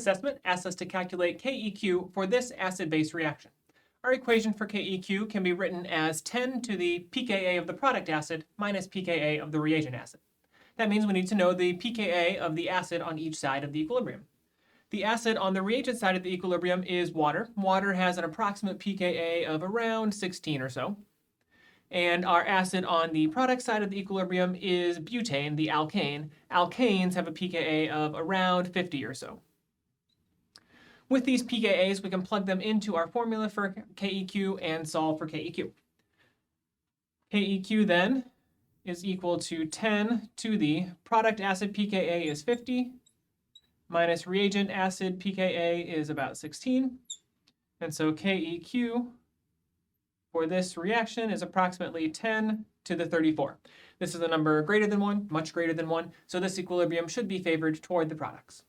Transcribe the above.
assessment asks us to calculate KEQ for this acid-base reaction. Our equation for KEQ can be written as 10 to the pKa of the product acid minus pKa of the reagent acid. That means we need to know the pKa of the acid on each side of the equilibrium. The acid on the reagent side of the equilibrium is water. Water has an approximate pKa of around 16 or so. And our acid on the product side of the equilibrium is butane, the alkane. Alkanes have a pKa of around 50 or so. With these pKa's, we can plug them into our formula for KEQ and solve for KEQ. KEQ then is equal to 10 to the product acid pKa is 50 minus reagent acid pKa is about 16. And so KEQ for this reaction is approximately 10 to the 34. This is a number greater than 1, much greater than 1, so this equilibrium should be favored toward the products.